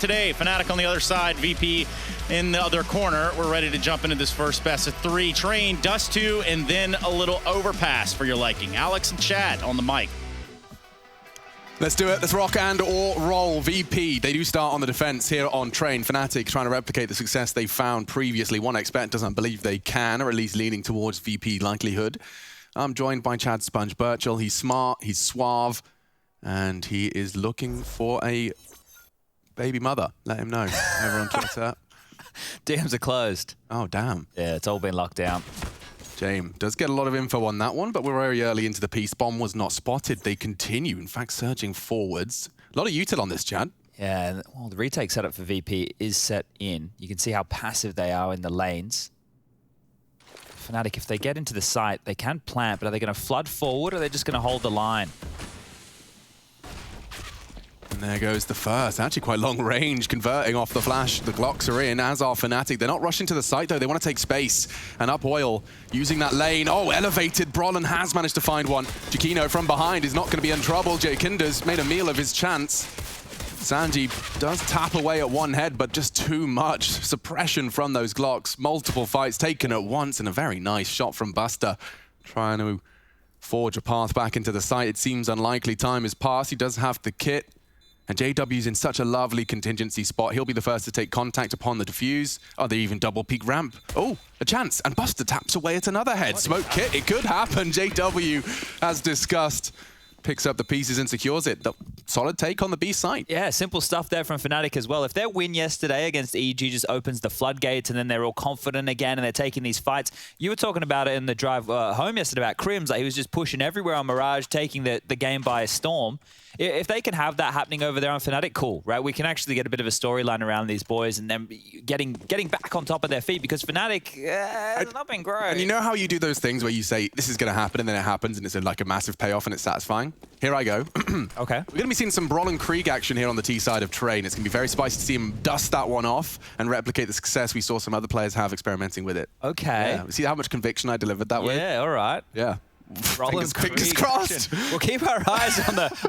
today. Fnatic on the other side, VP in the other corner. We're ready to jump into this first best of 3. Train, Dust 2, and then a little overpass for your liking. Alex and Chad on the mic. Let's do it. Let's rock and or roll. VP, they do start on the defense here on Train. Fnatic trying to replicate the success they found previously. 1xBet doesn't believe they can, or at least leaning towards VP likelihood. I'm joined by Chad Sponge Birchall. He's smart, he's suave, and he is looking for a baby mother. Let him know over on Twitter. DMs are closed. Oh, damn. Yeah, it's all been locked down. James does get a lot of info on that one, but we're very early into the piece. Bomb was not spotted. They continue, in fact, surging forwards. A lot of util on this, Chad. Yeah, well, the retake setup for VP is set in. You can see how passive they are in the lanes. Fnatic, if they get into the site, they can plant, but are they going to flood forward or are they just going to hold the line? And there goes the first. Actually quite long range, converting off the flash. The Glocks are in, as are Fnatic. They're not rushing to the site, though. They want to take space. And up oil, using that lane. Oh, elevated. Brolin has managed to find one. Jakino from behind is not going to be in trouble. Jakinda's made a meal of his chance. Sanji does tap away at one head, but just too much suppression from those Glocks. Multiple fights taken at once, and a very nice shot from Buster. Trying to forge a path back into the site. It seems unlikely. Time has passed. He does have the kit. And JW's in such a lovely contingency spot. He'll be the first to take contact upon the defuse. Oh, they even double peak ramp. Oh, a chance. And Buster taps away at another head. Smoke kit, it could happen. JW, as discussed, picks up the pieces and secures it. The solid take on the B site. Yeah, simple stuff there from Fnatic as well. If their win yesterday against EG just opens the floodgates and then they're all confident again and they're taking these fights. You were talking about it in the drive home yesterday about Crims. Like he was just pushing everywhere on Mirage, taking the game by storm. If they can have that happening over there on Fnatic, cool, right? We can actually get a bit of a storyline around these boys and then getting back on top of their feet because Fnatic has not been great. And you know how you do those things where you say, this is going to happen, and then it happens, and it's like a massive payoff and it's satisfying? Here I go. Okay. We're going to be seeing some Brolin Krieg action here on the T side of Train. It's going to be very spicy to see him dust that one off and replicate the success we saw some other players have experimenting with it. Okay. Yeah. See how much conviction I delivered that with? Yeah, all right. Yeah. Fingers crossed. We'll keep our eyes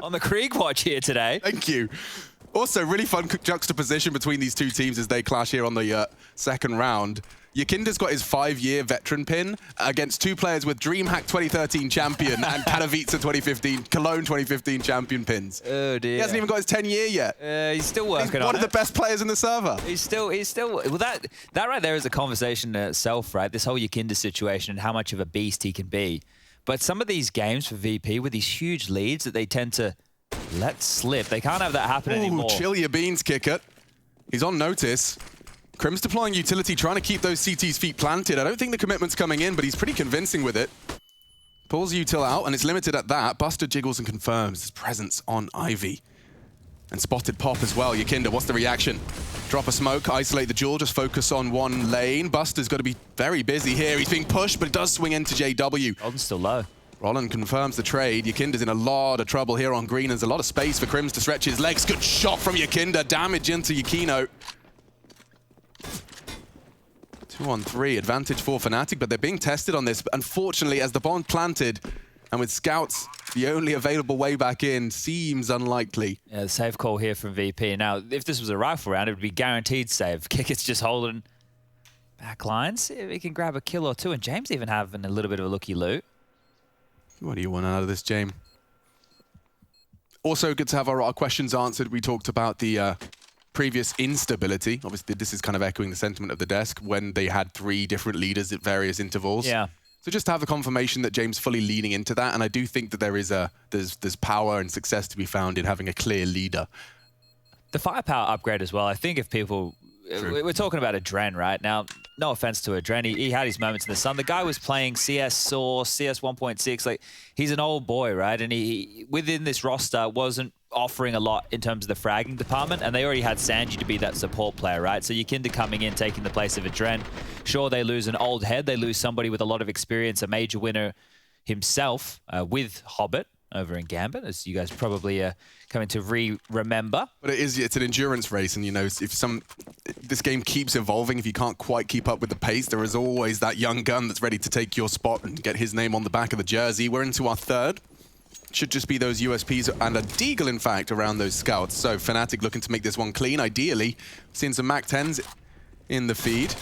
on the Krieg watch here today. Thank you. Also, really fun juxtaposition between these two teams as they clash here on the second round. Yakinda's got his 5-year veteran pin against 2 players with DreamHack 2013 champion and Katowice Cologne 2015 champion pins. Oh dear. He hasn't even got his 10-year yet. He's still working on it. He's one of the best players in the server. He's still, well that right there is a conversation in itself, right? This whole Yakinda situation and how much of a beast he can be. But some of these games for VP with these huge leads that they tend to let slip, they can't have that happen anymore. Chill your beans, kick it. He's on notice. Crim's deploying utility, trying to keep those CT's feet planted. I don't think the commitment's coming in, but he's pretty convincing with it. Pulls util out, and it's limited at that. Buster jiggles and confirms his presence on Ivy. And spotted Pop as well. Yakinda, what's the reaction? Drop a smoke, isolate the jewel, just focus on one lane. Buster's got to be very busy here. He's being pushed, but it does swing into JW. Golden's still low. Roland confirms the trade. Yakinda's in a lot of trouble here on green. There's a lot of space for Crims to stretch his legs. Good shot from Yakinda. Damage into Yakino. 2-on-3, advantage for Fnatic, but they're being tested on this. Unfortunately, as the bomb planted, and with scouts, the only available way back in seems unlikely. Yeah, the save call here from VP. Now, if this was a rifle round, it would be guaranteed save. Kickett's just holding back lines. See if he can grab a kill or two, and James even having a little bit of a looky-loo. What do you want out of this, James? Also, good to have our questions answered. We talked about the previous instability. Obviously, this is kind of echoing the sentiment of the desk when they had 3 different leaders at various intervals. Yeah. So just to have the confirmation that James fully leaning into that, and I do think that there is there's power and success to be found in having a clear leader. The firepower upgrade as well. I think if people... True. We're talking about Adren, right? Now, no offense to Adren. He had his moments in the sun. The guy was playing CS Source, CS 1.6. Like, he's an old boy, right? And he within this roster wasn't offering a lot in terms of the fragging department, and they already had Sanji to be that support player, right? So Yakinda coming in, taking the place of Adren. Sure, they lose an old head. They lose somebody with a lot of experience, a major winner himself with Hobbit over in Gambit, as you guys probably coming to remember. But it's an endurance race, and you know, if this game keeps evolving, if you can't quite keep up with the pace, there is always that young gun that's ready to take your spot and get his name on the back of the jersey. We're into our third. Should just be those USPs and a deagle, in fact, around those scouts. So Fnatic looking to make this one clean, ideally. Seeing some Mac 10s in the feed.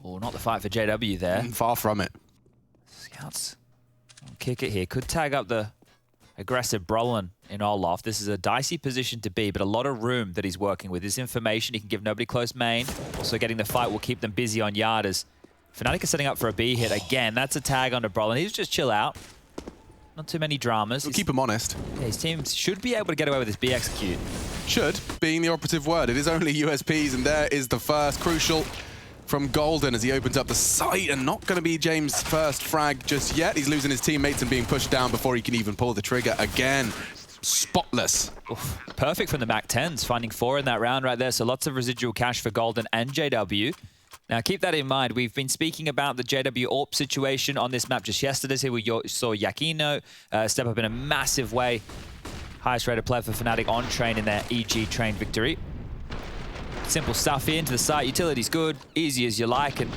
Oh, not the fight for JW there. Far from it. Scouts kick it here. Could tag up the aggressive Brolin in Olaf. This is a dicey position to be, but a lot of room that he's working with. This information, he can give nobody close main. Also getting the fight will keep them busy on yard as Fnatic is setting up for a B hit. Again, that's a tag onto Brolin. He's just chill out. Not too many dramas. We'll keep him honest. Yeah, his team should be able to get away with this B execute. Should, being the operative word. It is only USPs, and there is the first crucial from Golden as he opens up the site, and not going to be James' first frag just yet. He's losing his teammates and being pushed down before he can even pull the trigger again. Spotless. Oof. Perfect from the Mac 10s, finding 4 in that round right there. So lots of residual cash for Golden and JW. Now keep that in mind. We've been speaking about the JW AWP situation on this map just yesterday. Here we saw Yakino step up in a massive way. Highest rated player for Fnatic on train in their EG train victory. Simple stuff here into the site. Utility's good, easy as you like, and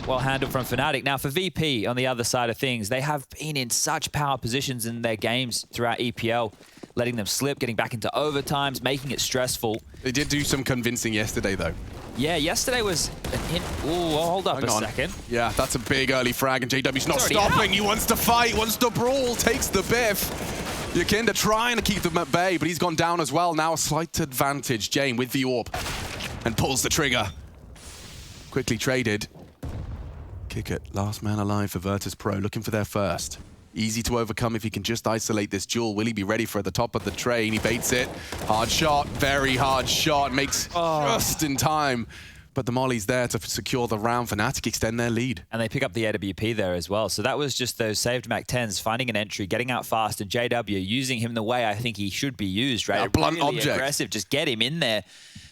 well handled from Fnatic. Now for VP on the other side of things, they have been in such power positions in their games throughout EPL, letting them slip, getting back into overtimes, making it stressful. They did do some convincing yesterday, though. Yeah, yesterday was an hint. Ooh, hold up a second. Yeah, that's a big early frag, and JW's not stopping. He wants to fight, wants to brawl, takes the biff. Yakinda trying to keep them at bay, but he's gone down as well. Now a slight advantage. Jane with the AWP and pulls the trigger. Quickly traded. Kick it. Last man alive for Virtus.pro, looking for their first. Easy to overcome if he can just isolate this duel. Will he be ready for the top of the train? He baits it. Hard shot, very hard shot. Makes just in time. But the Molly's there to secure the round. Fnatic extend their lead. And they pick up the AWP there as well. So that was just those saved Mac 10s, finding an entry, getting out fast, and JW using him the way I think he should be used, right? A blunt really object. Aggressive, just get him in there.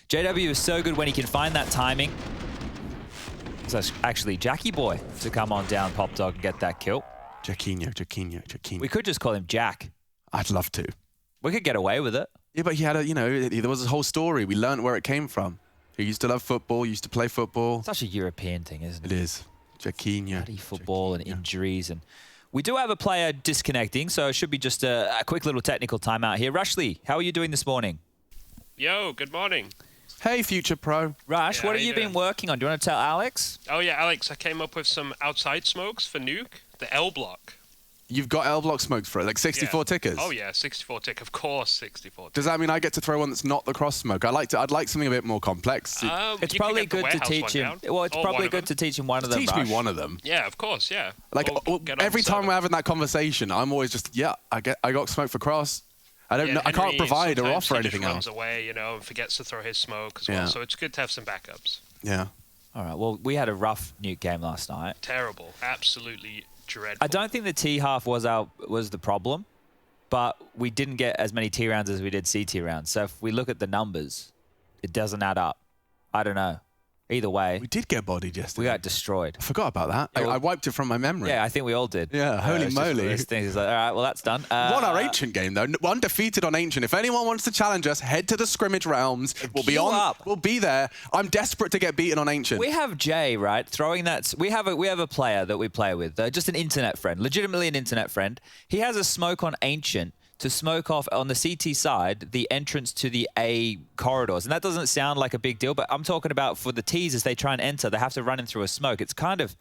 JW is so good when he can find that timing. So actually Jackie Boy to come on down, Pop Dog, and get that kill. Jacquinho. We could just call him Jack. I'd love to. We could get away with it. Yeah, but he had there was a whole story. We learned where it came from. He used to love football, used to play football. Such a European thing, isn't it? It is. Jacquinho. Bloody football and injuries. And we do have a player disconnecting, so it should be just a quick little technical timeout here. Rushley, how are you doing this morning? Yo, good morning. Hey, Future Pro. Rush, what have you been working on? Do you want to tell Alex? Oh yeah, Alex, I came up with some outside smokes for Nuke, the L block. You've got L block smokes for it, like 64 tickers? Oh yeah, 64 tick, of course, 64 tick. Does that mean I get to throw one that's not the cross smoke? I'd like something a bit more complex. It's probably good to teach him. Well, it's probably good to teach him one of them. Teach me one of them. Yeah, of course, yeah. Like every time we're having that conversation, I'm always just, I got smoke for cross. I don't know. I can't provide or offer anything else. He just runs away, and forgets to throw his smoke as well. So it's good to have some backups. Yeah. All right. Well, we had a rough Nuke game last night. Terrible. Absolutely dreadful. I don't think the T half was the problem, but we didn't get as many T rounds as we did CT rounds. So if we look at the numbers, it doesn't add up. I don't know. Either way, we did get bodied yesterday. We got destroyed. I forgot about that. Yeah, I wiped it from my memory. Yeah, I think we all did. Yeah, holy moly. It's like, all right, well, that's done. Won our Ancient game, though. Undefeated on Ancient. If anyone wants to challenge us, head to the scrimmage realms. We'll be on. We'll be there. I'm desperate to get beaten on Ancient. We have Jay, right, throwing that. We have a player that we play with, just an internet friend, legitimately an internet friend. He has a smoke on Ancient to smoke off on the CT side the entrance to the A corridors. And that doesn't sound like a big deal, but I'm talking about for the Ts as they try and enter, they have to run in through a smoke. It's kind of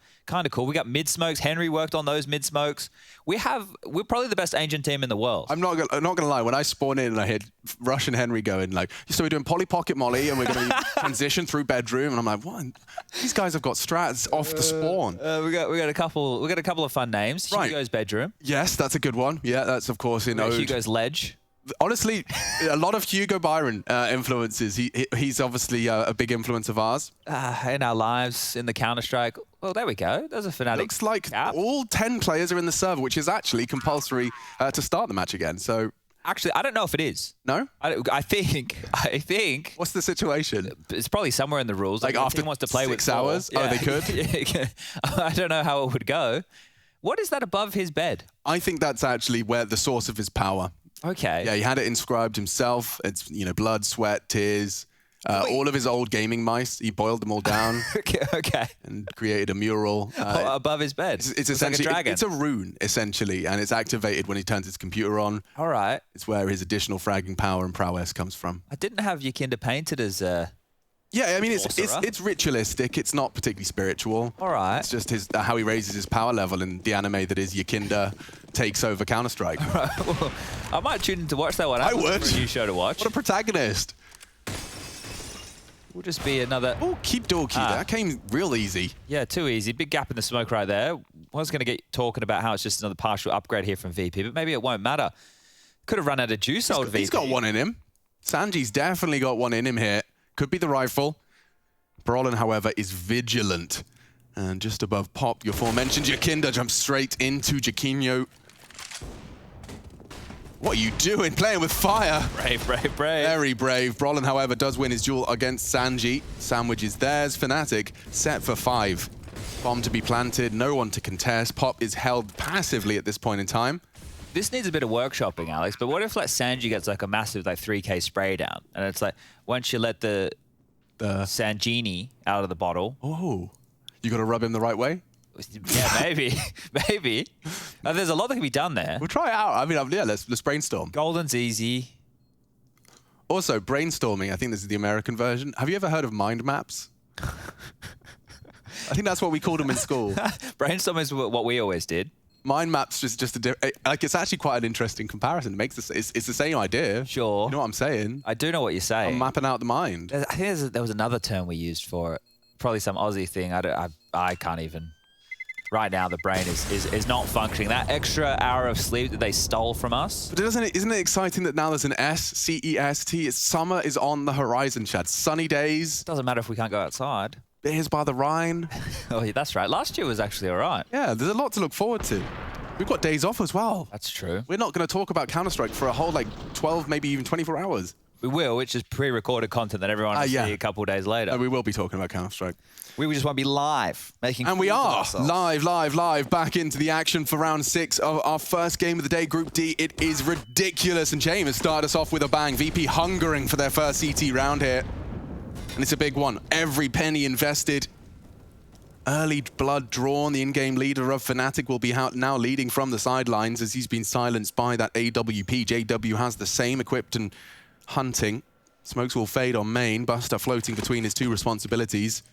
cool. We got mid smokes. Henry worked on those mid smokes. We're probably the best Ancient team in the world. I'm not gonna lie. When I spawn in and I heard Rush and Henry going like, so we're doing poly pocket molly and we're gonna transition through bedroom, and I'm like, what? These guys have got strats off the spawn. We got a couple of fun names. Right. Hugo's bedroom. Yes, that's a good one. Yeah, that's of course in Ode. Hugo's ledge. Honestly, a lot of Hugo Byron influences. He's obviously a big influence of ours. In our lives, in the Counter-Strike. Well, there we go. There's a Fnatic. Looks like all 10 players are in the server, which is actually compulsory to start the match again. So actually, I don't know if it is. No? I think. What's the situation? It's probably somewhere in the rules. Like after wants to play 6 hours? Yeah. Oh, they could? I don't know how it would go. What is that above his bed? I think that's actually where the source of his power. Okay. Yeah, he had it inscribed himself. It's, blood, sweat, tears. All of his old gaming mice, he boiled them all down. Okay. And created a mural. Above his bed. It's essentially like a dragon. it's a rune, essentially, and it's activated when he turns his computer on. All right. It's where his additional fragging power and prowess comes from. I didn't have Yakinda painted as Yeah, I mean, it's ritualistic. It's not particularly spiritual. All right. It's just how he raises his power level in the anime that is Yakinda takes over Counter-Strike. Right, well, I might tune in to watch that one. I would. For a new show to watch. What a protagonist. Will just be another... Oh, keep Dorky. That came real easy. Yeah, too easy. Big gap in the smoke right there. I was going to get talking about how it's just another partial upgrade here from VP, but maybe it won't matter. Could have run out of juice, old VP. He's got one in him. Sanji's definitely got one in him here. Could be the rifle. Brolin, however, is vigilant. And just above Pop, your aforementioned Yakinda jumps straight into Jaquinho. What are you doing? Playing with fire. Brave, brave, brave. Very brave. Brolin, however, does win his duel against Sanji. Sandwich is theirs. Fnatic set for 5. Bomb to be planted. No one to contest. Pop is held passively at this point in time. This needs a bit of workshopping, Alex, but what if like Sanji gets like a massive like 3K spray down? And it's like, once you let the Sanjini out of the bottle. Oh, you got to rub him the right way? Yeah, maybe. Maybe. There's a lot that can be done there. We'll try it out. I mean, yeah, let's brainstorm. Golden's easy. Also, brainstorming, I think this is the American version. Have you ever heard of mind maps? I think that's what we called them in school. Brainstorming is what we always did. Mind maps is just like, it's actually quite an interesting comparison. It makes this, it's the same idea. Sure. You know what I'm saying? I do know what you're saying. I'm mapping out the mind. I think there was another term we used for it. Probably some Aussie thing. I can't even. Right now, the brain is not functioning. That extra hour of sleep that they stole from us. But isn't it exciting that now there's an S-C-E-S-T? Summer is on the horizon, Chad. Sunny days. Doesn't matter if we can't go outside. Beers by the Rhine. Oh, yeah, that's right. Last year was actually all right. Yeah, there's a lot to look forward to. We've got days off as well. That's true. We're not going to talk about Counter-Strike for a whole, like, 12, maybe even 24 hours. We will, which is pre-recorded content that everyone will see a couple of days later. No, we will be talking about Counter-Strike. We just want to be live, making. And we are live, back into the action for round 6 of our first game of the day, Group D. It is ridiculous, and James started us off with a bang. VP hungering for their first CT round here. And it's a big one. Every penny invested. Early blood drawn. The in-game leader of Fnatic will be out now leading from the sidelines as he's been silenced by that AWP. JW has the same equipped and hunting. Smokes will fade on main. Buster floating between his 2 responsibilities.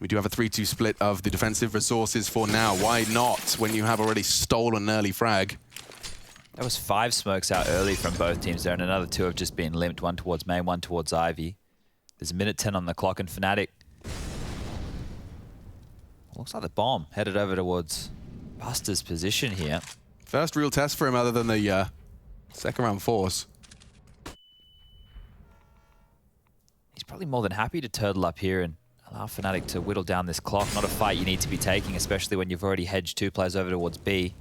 We do have a 3-2 split of the defensive resources for now. Why not when you have already stolen an early frag? That was 5 smokes out early from both teams there, and another 2 have just been limped. 1 towards main, 1 towards Ivy. There's a minute 10 on the clock, and Fnatic. Looks like the bomb headed over towards Buster's position here. First real test for him other than the second round force. He's probably more than happy to turtle up here and allow Fnatic to whittle down this clock. Not a fight you need to be taking, especially when you've already hedged 2 players over towards B.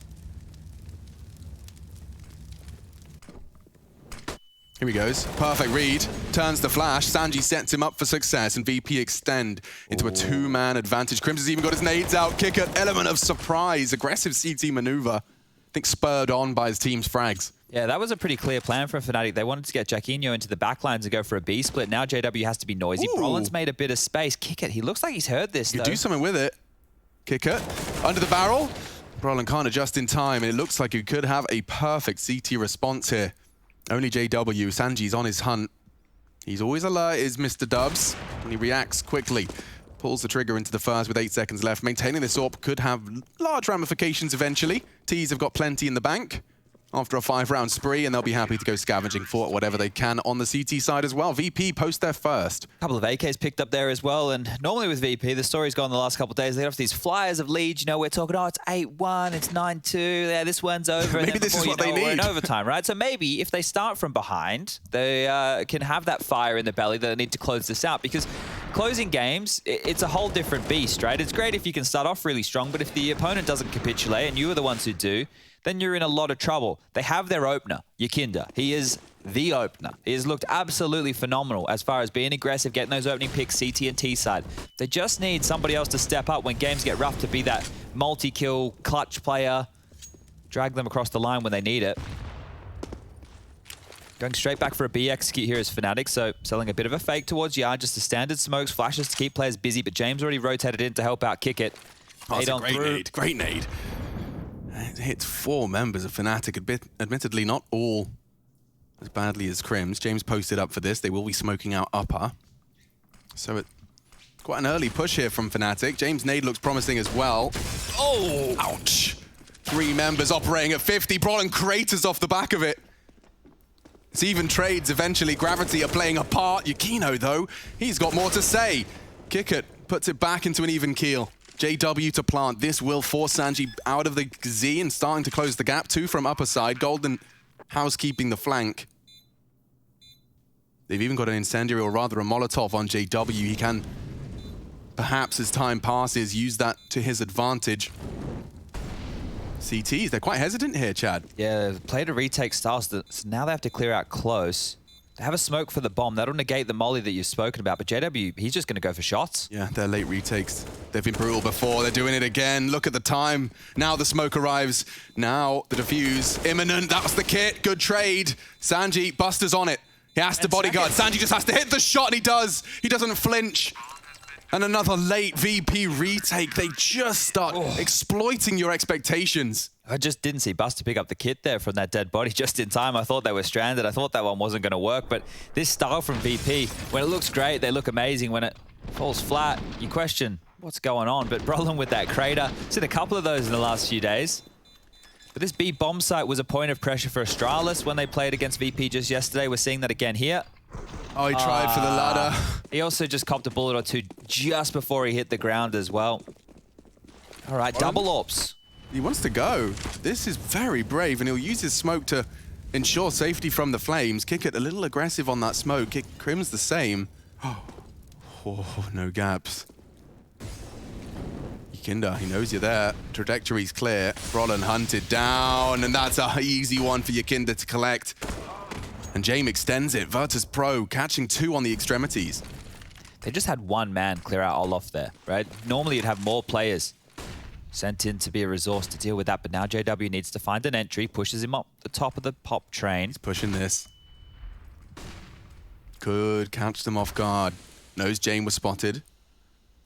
Here he goes. Perfect read. Turns the flash. Sanji sets him up for success, and VP extend into a 2-man advantage. Crimson's even got his nades out. Kicker, element of surprise. Aggressive CT maneuver. I think spurred on by his team's frags. Yeah, that was a pretty clear plan from Fnatic. They wanted to get Jaquinho into the backlines and go for a B split. Now JW has to be noisy. Brolin's made a bit of space. Kick it. He looks like he's heard this, You do something with it. Kick it. Under the barrel. Brolin can't adjust in time. It looks like he could have a perfect CT response here. Only JW. Sanji's on his hunt. He's always alert, is Mr. Dubs, and he reacts quickly. Pulls the trigger into the first with 8 seconds left. Maintaining this AWP could have large ramifications eventually. T's have got plenty in the bank after a 5-round spree, and they'll be happy to go scavenging for whatever they can on the CT side as well. VP post their first. A couple of AKs picked up there as well, and normally with VP, the story's gone the last couple of days. They have these flyers of leads. You know, we're talking, oh, it's 8-1, it's 9-2, yeah, this one's over. Maybe this is what they need. We're in overtime, right? So maybe if they start from behind, they can have that fire in the belly that they need to close this out, because closing games, it's a whole different beast, right? It's great if you can start off really strong, but if the opponent doesn't capitulate and you are the ones who do, then you're in a lot of trouble. They have their opener, Yakinda. He is the opener. He has looked absolutely phenomenal as far as being aggressive, getting those opening picks, CT and T side. They just need somebody else to step up when games get rough to be that multi-kill clutch player, drag them across the line when they need it. Going straight back for a B execute here is Fnatic, so selling a bit of a fake towards Yard, just the standard smokes, flashes to keep players busy, but James already rotated in to help out kick it. Oh, that's a great nade, great nade. It hits 4 members of Fnatic, admittedly not all as badly as Crims. James posted up for this. They will be smoking out upper. So it's quite an early push here from Fnatic. James' nade looks promising as well. Oh, ouch. 3 members operating at 50. Brolin craters off the back of it. It's even trades eventually. Gravity are playing a part. Yukino, though, he's got more to say. Kick it, puts it back into an even keel. JW to plant. This will force Sanji out of the Z and starting to close the gap. 2 from upper side. Golden housekeeping the flank. They've even got an incendiary, or rather a Molotov on JW. He can, perhaps as time passes, use that to his advantage. CTs, they're quite hesitant here, Chad. Yeah, play to retake styles, so now they have to clear out close. They have a smoke for the bomb. That'll negate the molly that you've spoken about, but JW, he's just going to go for shots. Yeah, they're late retakes. They've been brutal before. They're doing it again. Look at the time. Now the smoke arrives. Now the defuse. Imminent. That was the kit. Good trade. Sanji, Buster's on it. He has to bodyguard. Sanji just has to hit the shot, and he does. He doesn't flinch. And another late VP retake. They just start exploiting your expectations. I just didn't see Buster pick up the kit there from that dead body just in time. I thought they were stranded. I thought that one wasn't going to work. But this style from VP, when it looks great, they look amazing. When it falls flat, you question what's going on. But Brolin with that crater, seen a couple of those in the last few days. But this B bomb site was a point of pressure for Astralis when they played against VP just yesterday. We're seeing that again here. Oh, he tried for the ladder. He also just copped a bullet or 2 just before he hit the ground as well. All right, double ops. He wants to go. This is very brave, and he'll use his smoke to ensure safety from the flames. Kick it a little aggressive on that smoke. Kick Crim's the same. Oh, no gaps. Kinda, he knows you're there. Trajectory's clear. Brolin hunted down, and that's an easy one for Yakinda to collect. And James extends it. Virtus.pro catching 2 on the extremities. They just had 1 man clear out Olaf there, right? Normally you'd have more players sent in to be a resource to deal with that, but now JW needs to find an entry, pushes him up the top of the pop train. He's pushing this. Could catch them off guard. Knows James was spotted.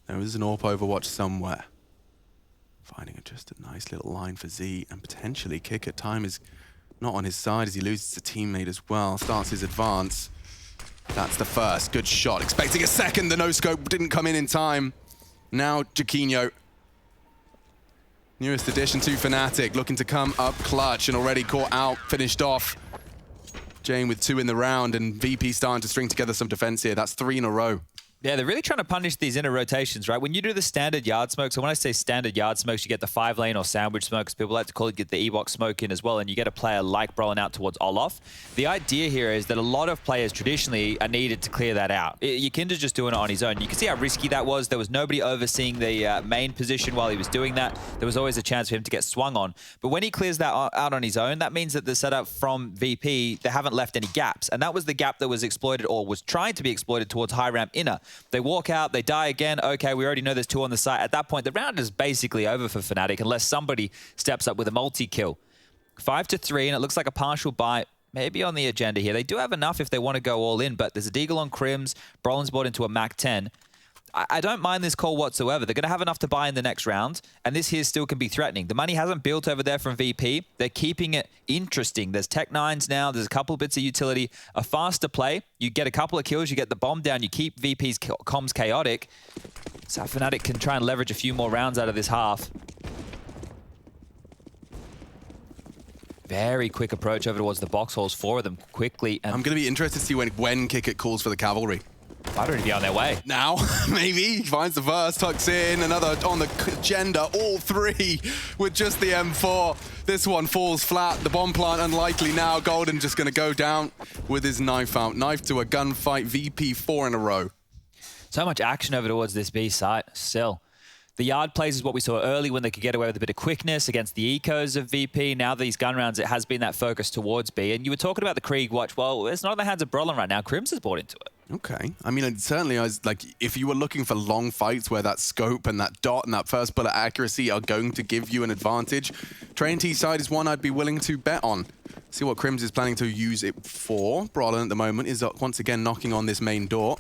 There was an AWP overwatch somewhere. Finding just a nice little line for Z and potentially kick it. Time is not on his side as he loses a teammate as well. Starts his advance. That's the first. Good shot. Expecting a second. The no-scope didn't come in time. Now Jaquinho. Newest addition to Fnatic. Looking to come up clutch and already caught out. Finished off. Jane with 2 in the round, and VP starting to string together some defense here. That's 3 in a row. Yeah, they're really trying to punish these inner rotations, right? When you do the standard yard smoke, so when I say standard yard smokes, you get the 5-lane or sandwich smokes. People like to call it, get the E-box smoke in as well, and you get a player like Brolin out towards Olaf. The idea here is that a lot of players traditionally are needed to clear that out. Yakinda's just doing it on his own. You can see how risky that was. There was nobody overseeing the main position while he was doing that. There was always a chance for him to get swung on. But when he clears that out on his own, that means that the setup from VP, they haven't left any gaps. And that was the gap that was exploited, or was trying to be exploited, towards high ramp inner. They walk out, they die again. Okay, we already know there's 2 on the site. At that point, the round is basically over for Fnatic unless somebody steps up with a multi-kill. 5-3, and it looks like a partial buy maybe on the agenda here. They do have enough if they want to go all in, but there's a deagle on Crims. Brolin's bought into a Mac 10. I don't mind this call whatsoever. They're going to have enough to buy in the next round, and this here still can be threatening. The money hasn't built over there from VP. They're keeping it interesting. There's Tech 9s now. There's a couple bits of utility. A faster play. You get a couple of kills. You get the bomb down. You keep VP's comms chaotic. So Fnatic can try and leverage a few more rounds out of this half. Very quick approach over towards the box holes. 4 of them quickly. And I'm going to be interested to see when Kick It calls for the cavalry. Might already be on their way. Now, maybe. He finds the verse, tucks in, another on the agenda, all 3 with just the M4. This one falls flat. The bomb plant unlikely now. Golden just going to go down with his knife out. Knife to a gunfight. VP 4 in a row. So much action over towards this B site still. The yard plays is what we saw early when they could get away with a bit of quickness against the ecos of VP. Now these gun rounds, it has been that focus towards B. And you were talking about the Krieg watch. Well, it's not in the hands of Brolin right now. Crims has bought into it. Okay. I mean, certainly, I was like, if you were looking for long fights where that scope and that dot and that first bullet accuracy are going to give you an advantage, Train T side is one I'd be willing to bet on. See what Crims is planning to use it for. Brolin at the moment is once again knocking on this main door.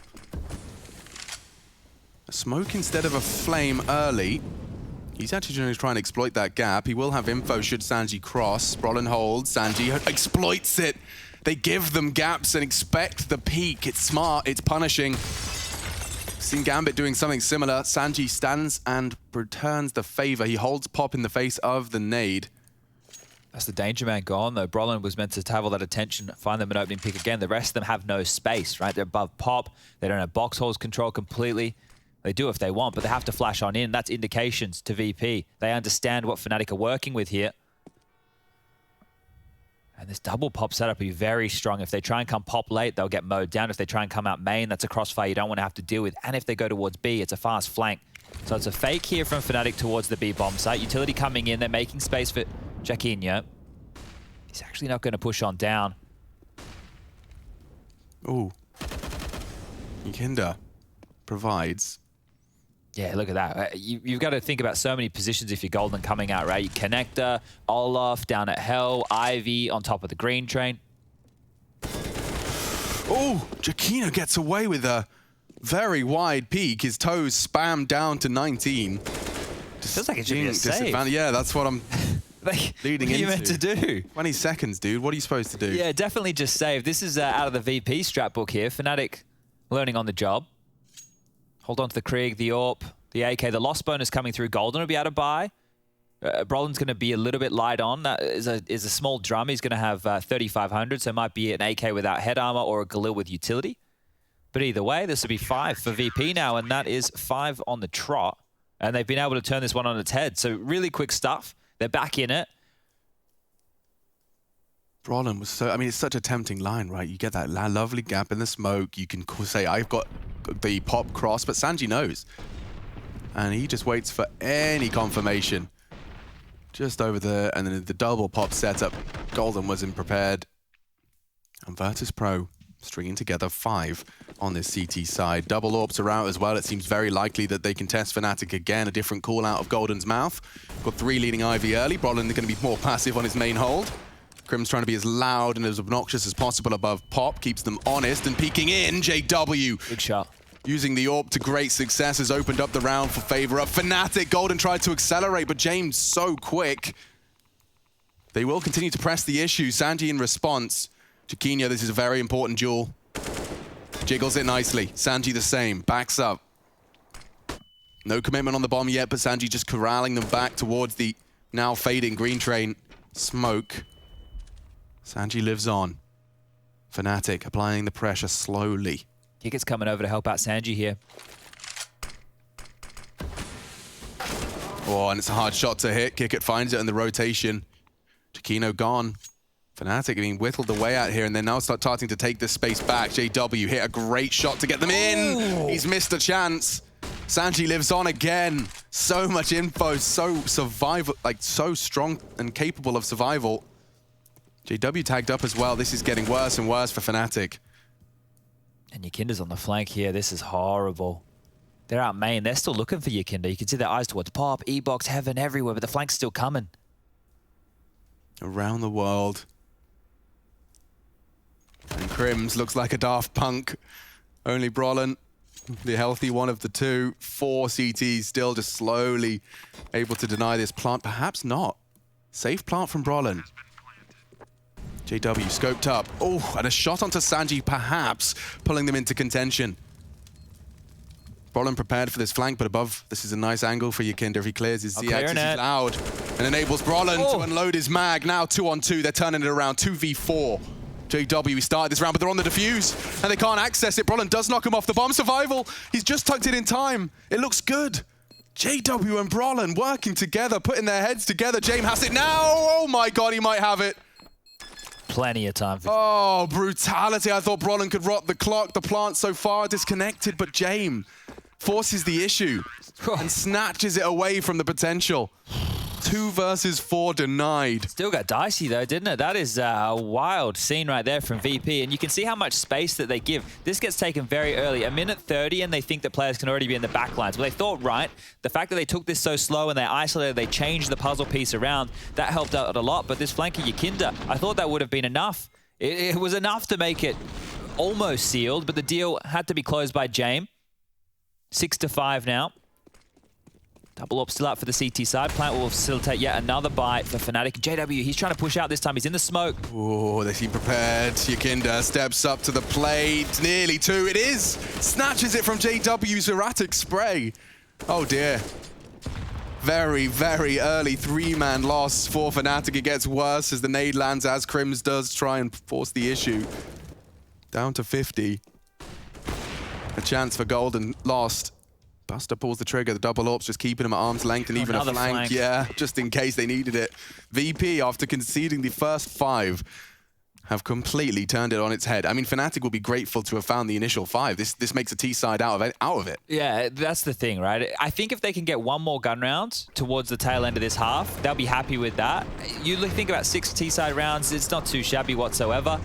A smoke instead of a flame early. He's actually going to try and exploit that gap. He will have info should Sanji cross. Brolin holds. Sanji exploits it. They give them gaps and expect the peak. It's smart. It's punishing. Seen Gambit doing something similar. Sanji stands and returns the favor. He holds Pop in the face of the nade. That's the danger man gone, though. Brolin was meant to have all that attention, find them an opening pick again. The rest of them have no space, right? They're above Pop. They don't have box holes control completely. They do if they want, but they have to flash on in. That's indications to VP. They understand what Fnatic are working with here. And this double Pop setup will be very strong. If they try and come Pop late, they'll get mowed down. If they try and come out main, that's a crossfire you don't want to have to deal with. And if they go towards B, it's a fast flank. So it's a fake here from Fnatic towards the B bomb site. Utility coming in. They're making space for Jaquinho. He's actually not going to push on down. Ooh. Yikinda provides. Yeah, look at that. You've got to think about so many positions if you're Golden coming out, right? Connector, Olaf down at Hell, Ivy on top of the green train. Oh, Jaquinho gets away with a very wide peak. His toes spammed down to 19. Feels like it should be a save. Yeah, that's what I'm leading into. What are you meant to do? 20 seconds, dude. What are you supposed to do? Yeah, definitely just save. This is out of the VP strat book here. Fnatic learning on the job. Hold on to the Krieg, the AWP, the AK. The loss bonus coming through. Golden will be able to buy. Brolin's going to be a little bit light on. That is a small drum. He's going to have 3,500, so it might be an AK without head armor or a Galil with utility. But either way, this will be 5 for VP now, and that is 5 on the trot. And they've been able to turn this one on its head. So really quick stuff. They're back in it. Brolin was so... I mean, it's such a tempting line, right? You get that lovely gap in the smoke. You can say, I've got the Pop cross, but Sanji knows. And he just waits for any confirmation. Just over there, and then the double Pop setup. Golden wasn't prepared. And Virtus.pro stringing together 5 on this CT side. Double AWPs are out as well. It seems very likely that they can test Fnatic again. A different call out of Golden's mouth. Got 3 leading Ivy early. Brolin going to be more passive on his main hold. Crim's trying to be as loud and as obnoxious as possible above Pop. Keeps them honest and peeking in. JW. Big shot. Using the AWP to great success has opened up the round for favor of Fnatic. Golden tried to accelerate, but James so quick. They will continue to press the issue. Sanji in response. Jaquinho, this is a very important duel. Jiggles it nicely. Sanji the same. Backs up. No commitment on the bomb yet, but Sanji just corralling them back towards the now fading green train smoke. Sanji lives on. Fnatic applying the pressure slowly. Kickett's coming over to help out Sanji here. Oh, and it's a hard shot to hit. Kickett finds it in the rotation. Jaquinho gone. Fnatic being whittled away out here, and they're now starting to take this space back. JW hit a great shot to get them in. Ooh. He's missed a chance. Sanji lives on again. So much info, so survival, like so strong and capable of survival. JW tagged up as well. This is getting worse and worse for Fnatic. And Yikinda's on the flank here. This is horrible. They're out main. They're still looking for Yikinda. You can see their eyes towards Pop, E-Box, Heaven, everywhere, but the flank's still coming. Around the world. And Crims looks like a Daft Punk. Only Brolin, the healthy one of the two. 4 CTs still just slowly able to deny this plant. Perhaps not. Safe plant from Brolin. JW scoped up. Oh, and a shot onto Sanji, perhaps pulling them into contention. Brolin prepared for this flank, but above, this is a nice angle for Yikinda. If he clears his ZX, he's loud and enables Brolin to unload his mag. Now 2-on-2, they're turning it around, 2v4. JW started this round, but they're on the defuse, and they can't access it. Brolin does knock him off the bomb. Survival, he's just tucked it in time. It looks good. JW and Brolin working together, putting their heads together. James has it now. Oh my God, he might have it. Plenty of time. Oh, brutality. I thought Brolin could rot the clock. The plant so far disconnected, but James forces the issue and snatches it away from the potential. 2 versus 4 denied. Still got dicey though, didn't it? That is a wild scene right there from VP, and you can see how much space that they give. This gets taken very early, a minute 30, and they think that players can already be in the back lines. Well, they thought right. The fact that they took this so slow and they isolated, they changed the puzzle piece around, that helped out a lot. But this flank of Yakinda, I thought that would have been enough. It was enough to make it almost sealed, but the deal had to be closed by James. 6-5 now. Double up still up for the CT side. Plant will facilitate yet another bite for Fnatic. JW, he's trying to push out this time. He's in the smoke. Oh, they seem prepared. Yakinda steps up to the plate. Nearly 2. It is. Snatches it from JW's erratic spray. Oh, dear. Very, very early 3-man loss for Fnatic. It gets worse as the nade lands, as Crims does try and force the issue. Down to 50. A chance for Golden lost. Buster pulls the trigger, the double ops just keeping him at arm's length, and even a flank, yeah, just in case they needed it. VP, after conceding the first 5, have completely turned it on its head. I mean, Fnatic will be grateful to have found the initial 5. This makes a T-side out of it. Yeah, that's the thing, right? I think if they can get 1 more gun round towards the tail end of this half, they'll be happy with that. You think about 6 T-side rounds, it's not too shabby whatsoever.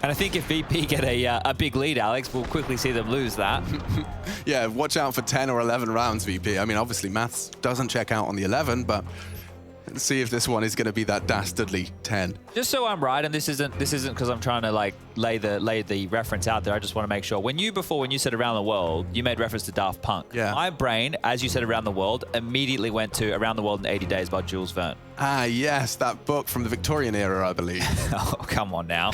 And I think if VP get a big lead, Alex, we'll quickly see them lose that. Yeah, watch out for 10 or 11 rounds, VP. I mean, obviously, maths doesn't check out on the 11, but let's see if this one is going to be that dastardly 10. Just so I'm right, and this isn't because I'm trying to like lay the reference out there. I just want to make sure. When you said Around the World, you made reference to Daft Punk. Yeah. My brain, as you said Around the World, immediately went to Around the World in 80 Days by Jules Verne. Ah, yes, that book from the Victorian era, I believe. Oh, come on now.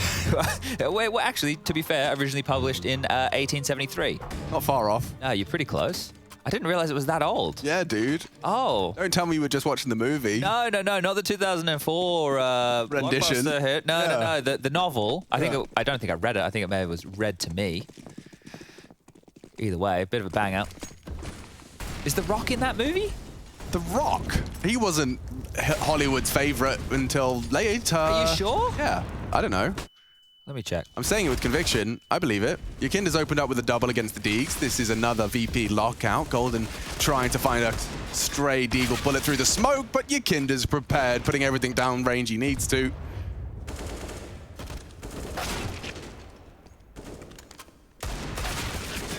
Well, actually, to be fair, originally published in 1873. Not far off. Oh, you're pretty close. I didn't realize it was that old. Yeah, dude. Oh. Don't tell me you were just watching the movie. No, not the 2004 rendition. blockbuster hit. No, the novel. I don't think I read it. I think it may have was read to me. Either way, a bit of a banger. Is The Rock in that movie? The Rock? He wasn't Hollywood's favorite until later. Are you sure? Yeah. I don't know. Let me check. I'm saying it with conviction. I believe it. Yakinda's opened up with a double against the Deegs. This is another VP lockout. Golden trying to find a stray Deagle bullet through the smoke, but Yakinda's prepared, putting everything down range he needs to.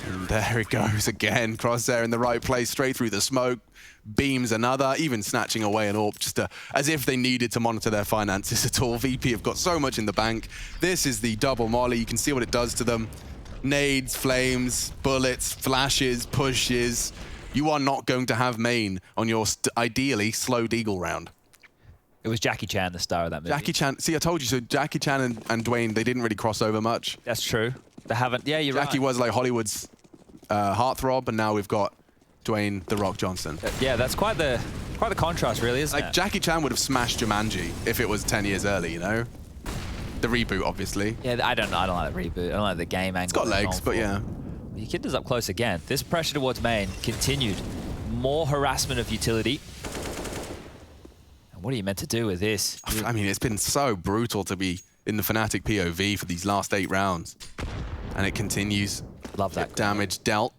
And there it goes again. Crosshair in the right place, straight through the smoke. Beams another, even snatching away an AWP, just as if they needed to monitor their finances at all. VP have got so much in the bank. This is the double molly. You can see what it does to them. Nades, flames, bullets, flashes, pushes. You are not going to have main on your ideally slow Deagle round. It was Jackie Chan, the star of that movie. Jackie Chan, see, I told you, so Jackie Chan and Dwayne, they didn't really cross over much. That's true. They haven't, yeah, you're right. Jackie was like Hollywood's heartthrob, and now we've got Dwayne The Rock Johnson. Yeah, that's quite the contrast, really, isn't it? Like, Jackie Chan would have smashed Jumanji if it was 10 years early, you know? The reboot, obviously. Yeah, I don't like the reboot. I don't like the game angle. It's got legs, but yeah. Yakinda's up close again. This pressure towards main continued. More harassment of utility. And what are you meant to do with this? I mean, it's been so brutal to be in the Fnatic POV for these last 8 rounds. And it continues. Love that. Damage dealt.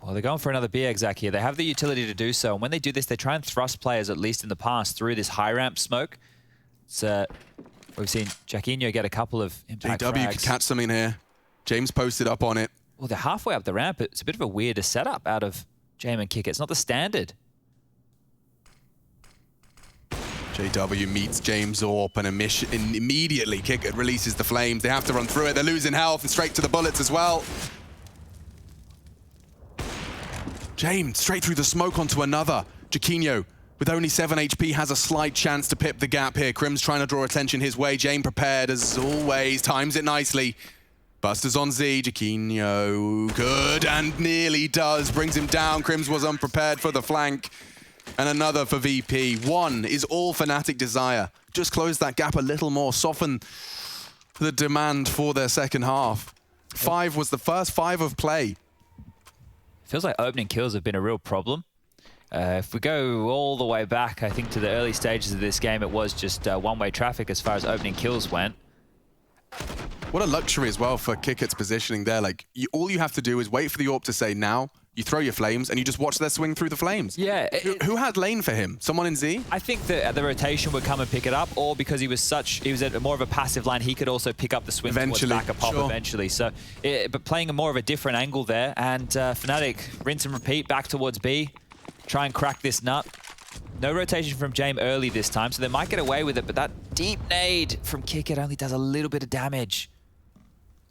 Well, they're going for another B-exec here. They have the utility to do so. And when they do this, they try and thrust players, at least in the past, through this high ramp smoke. It's, we've seen Jacquinho get a couple of impact JW frags. could catch something here. James posted up on it. Well, they're halfway up the ramp. It's a bit of a weirder setup out of James and Kick. It's not the standard. JW meets James Orp and immediately Kick releases the flames. They have to run through it. They're losing health and straight to the bullets as well. James straight through the smoke onto another. Jacquinho, with only 7 HP, has a slight chance to pip the gap here. Crim's trying to draw attention his way. James prepared as always, times it nicely. Buster's on Z, Jacquinho, good, and nearly does. Brings him down. Crims was unprepared for the flank. And another for VP. 1 is all Fnatic desire. Just close that gap a little more, soften the demand for their second half. 5 was the first 5 of play. Feels like opening kills have been a real problem. If we go all the way back, I think to the early stages of this game, it was just one-way traffic as far as opening kills went. What a luxury as well for Kiket's positioning there. Like, all you have to do is wait for the AWP to say now, you throw your flames, and you just watch their swing through the flames. Yeah. Who had lane for him? Someone in Z? I think that the rotation would come and pick it up, or because he was at more of a passive line, he could also pick up the swing Eventually, towards back a pop sure. eventually. So, but playing a more of a different angle there, and Fnatic rinse and repeat back towards B, try and crack this nut. No rotation from Jame early this time, so they might get away with it, but that deep nade from Kick It only does a little bit of damage.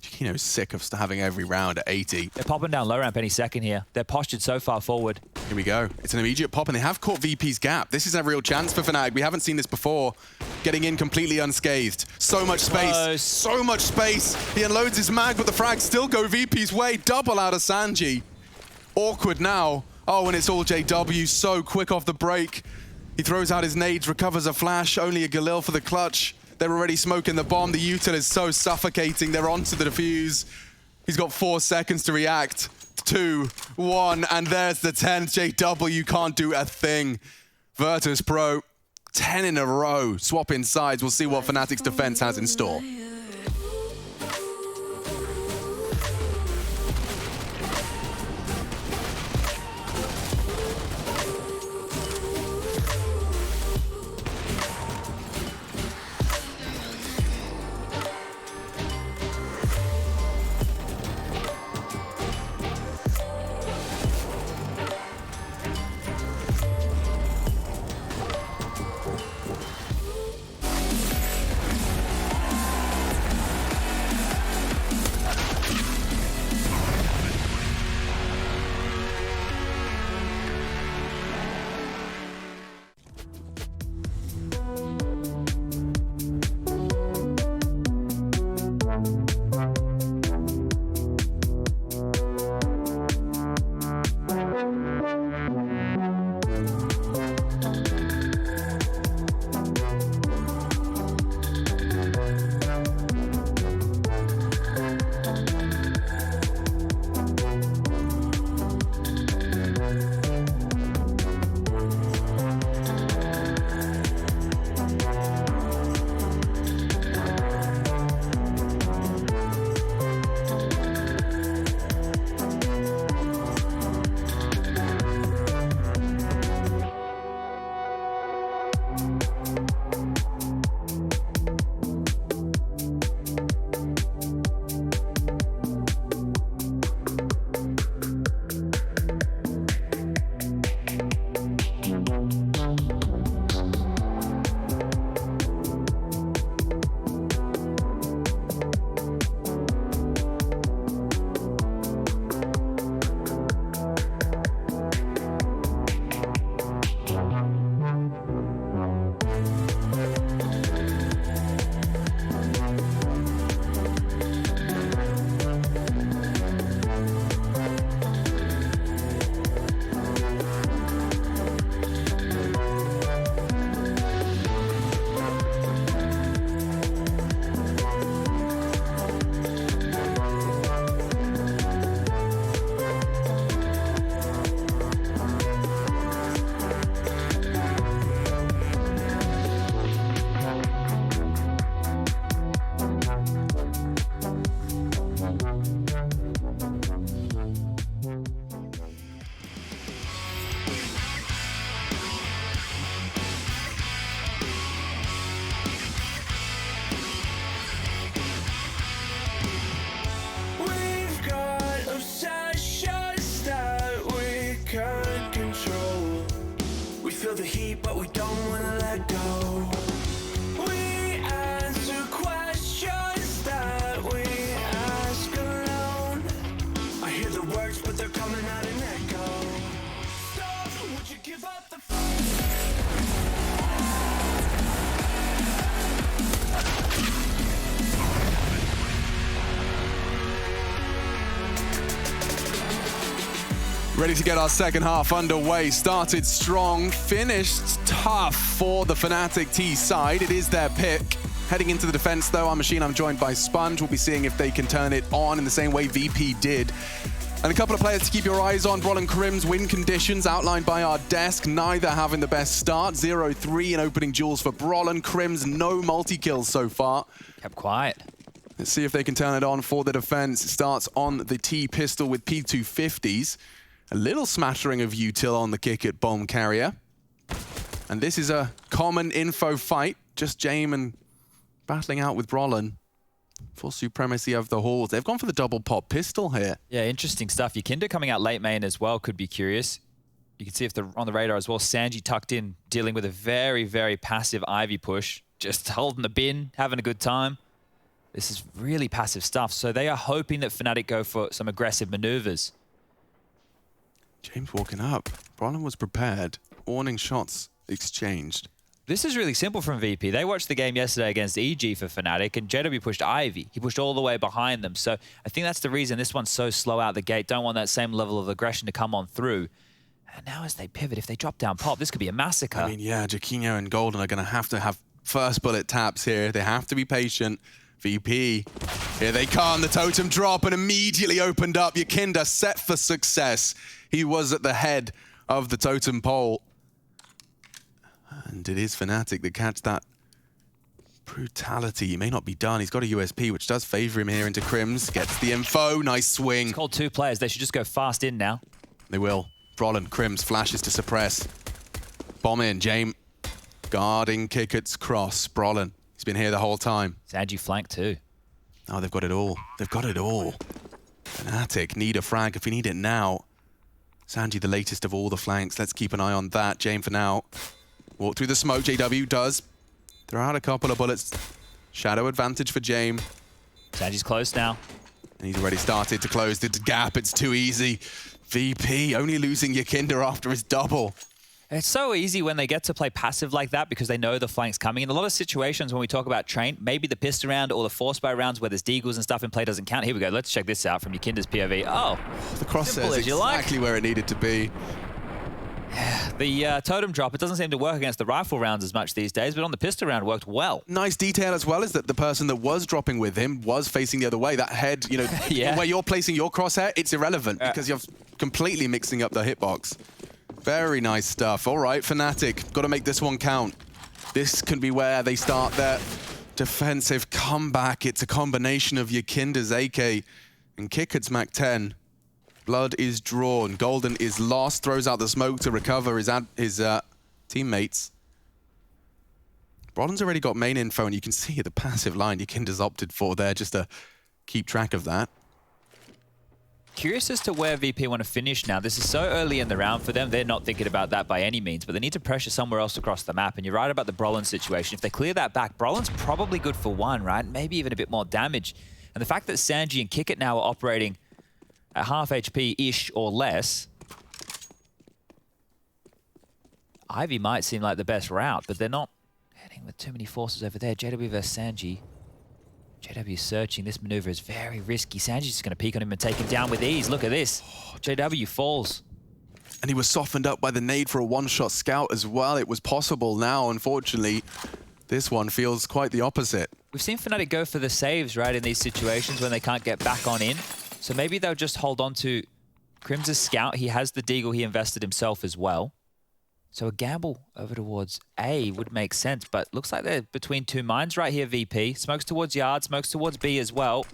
Chiquino's sick of having every round at 80. They're popping down low ramp any second here. They're postured so far forward. Here we go. It's an immediate pop, and they have caught VP's gap. This is a real chance for Fnatic. We haven't seen this before. Getting in completely unscathed. So much space. Close. So much space. He unloads his mag, but the frags still go VP's way. Double out of Sanji. Awkward now. Oh, and it's all JW. So quick off the break. He throws out his nades, recovers a flash. Only a Galil for the clutch. They're already smoking the bomb. The util is so suffocating. They're onto the defuse. He's got 4 seconds to react. 2, 1, and there's the 10th. JW can't do a thing. Virtus.pro, 10 in a row. Swapping sides. We'll see what Fnatic's defense has in store. feel the heat, but we don't wanna let go. We answer questions that we ask alone. I hear the words, but they're coming out in echo. Stop, would you give up the Ready to get our second half underway. Started strong, finished tough for the Fnatic T side. It is their pick. Heading into the defense though, I'm Machine, I'm joined by Sponge. We'll be seeing if they can turn it on in the same way VP did. And a couple of players to keep your eyes on. Brawl and Crim's win conditions outlined by our desk. Neither having the best start. 0-3 in opening duels for Brawl and Crim's. No multi-kills so far. Kept quiet. Let's see if they can turn it on for the defense. It starts on the T pistol with P250s. A little smattering of util on the kick at bomb carrier. And this is a common info fight. Just Jaime battling out with Brollan for supremacy of the halls. They've gone for the double pop pistol here. Yeah, interesting stuff. Yakinda coming out late main as well could be curious. You can see if they're on the radar as well. Sanji tucked in, dealing with a very, very passive Ivy push. Just holding the bin, having a good time. This is really passive stuff. So they are hoping that Fnatic go for some aggressive maneuvers. James walking up. Brollan was prepared. Warning shots exchanged. This is really simple from VP. They watched the game yesterday against EG for Fnatic, and JW pushed Ivy. He pushed all the way behind them. So I think that's the reason this one's so slow out the gate. Don't want that same level of aggression to come on through. And now as they pivot, if they drop down pop, this could be a massacre. I mean, yeah, Jaquinho and Golden are going to have first bullet taps here. They have to be patient. VP, here they come. The totem drop and immediately opened up. Yakinda set for success. He was at the head of the totem pole. And it is Fnatic that catch that brutality. He may not be done. He's got a USP, which does favor him here into Crims. Gets the info. Nice swing. It's called 2 players. They should just go fast in now. They will. Brollan, Crims, flashes to suppress. Bomb in. Jaime guarding Kickett's cross. Brollan, he's been here the whole time. Sanji flank too. Oh, they've got it all. They've got it all. Fnatic need a frag if we need it now. Sanji, the latest of all the flanks. Let's keep an eye on that. Jaime for now. Walk through the smoke, JW does. Throw out a couple of bullets. Shadow advantage for Jaime. Sanji's close now. And he's already started to close the gap. It's too easy. VP only losing Yakinda after his double. It's so easy when they get to play passive like that because they know the flank's coming. In a lot of situations when we talk about train, maybe the pistol round or the force by rounds where there's deagles and stuff in play doesn't count. Here we go. Let's check this out from Yakinda's POV. Oh, the crosshair is exactly where it needed to be. The totem drop, it doesn't seem to work against the rifle rounds as much these days, but on the pistol round worked well. Nice detail as well is that the person that was dropping with him was facing the other way. That head, you know, yeah. Where you're placing your crosshair, it's irrelevant because you're completely mixing up the hitbox. Very nice stuff. All right, Fnatic, got to make this one count. This can be where they start their defensive comeback. It's a combination of Yakinda's AK and Kickett's Mac 10. Blood is drawn. Golden is lost. Throws out the smoke to recover his teammates. Brollan's already got main info, and you can see the passive line Yakinda's opted for there just to keep track of that. Curious as to where VP want to finish now. This is so early in the round for them. They're not thinking about that by any means, but they need to pressure somewhere else across the map. And you're right about the Brollan situation. If they clear that back, Brollan's probably good for 1, right? Maybe even a bit more damage. And the fact that Sanji and Kickett now are operating at half HP-ish or less, Ivy might seem like the best route, but they're not heading with too many forces over there. JW versus Sanji. JW searching. This maneuver is very risky. Sanji's just going to peek on him and take him down with ease. Look at this. JW falls. And he was softened up by the nade for a one-shot scout as well. It was possible. Now, unfortunately, this one feels quite the opposite. We've seen Fnatic go for the saves, right, in these situations when they can't get back on in. So maybe they'll just hold on to Crims' scout. He has the deagle he invested himself as well. So a gamble over towards A would make sense, but looks like they're between 2 mines right here, VP. Smokes towards Yard, smokes towards B as well.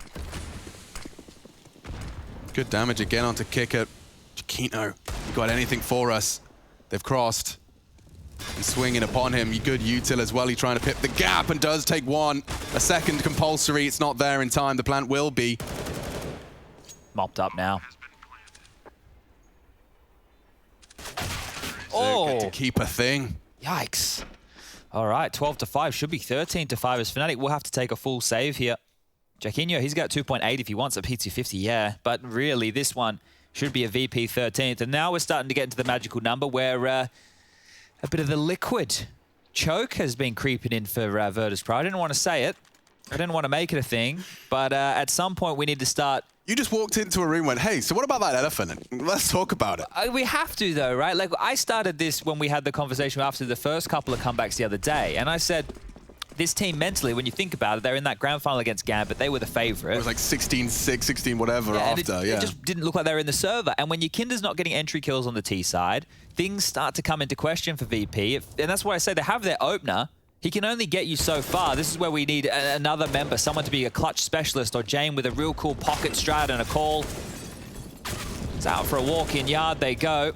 Good damage again onto Kickett. Jaquinho, you got anything for us? They've crossed. He's swinging upon him. Good util as well. He's trying to pip the gap and does take one. A second compulsory. It's not there in time. The plant will be. Mopped up now. Oh! To keep a thing. Yikes. All right, 12-5. Should be 13-5 as Fnatic will have to take a full save here. Jaquinho, he's got 2.8 if he wants a P250, yeah. But really, this one should be a VP 13th. And now we're starting to get into the magical number where a bit of the liquid choke has been creeping in for Virtus.pro. I didn't want to say it. I didn't want to make it a thing. But at some point, we need to start... You just walked into a room and went, hey, so what about that elephant? Let's talk about it. We have to, though, right? Like, I started this when we had the conversation after the first couple of comebacks the other day. And I said, this team mentally, when you think about it, they're in that grand final against Gambit. They were the favorite. It was like 16-6, 16 whatever after, It just didn't look like they were in the server. And when Yakinda's not getting entry kills on the T side, things start to come into question for VP. And that's why I say they have their opener. He can only get you so far. This is where we need another member, someone to be a clutch specialist, or Jaime with a real cool pocket strat and a call. It's out for a walk-in yard they go.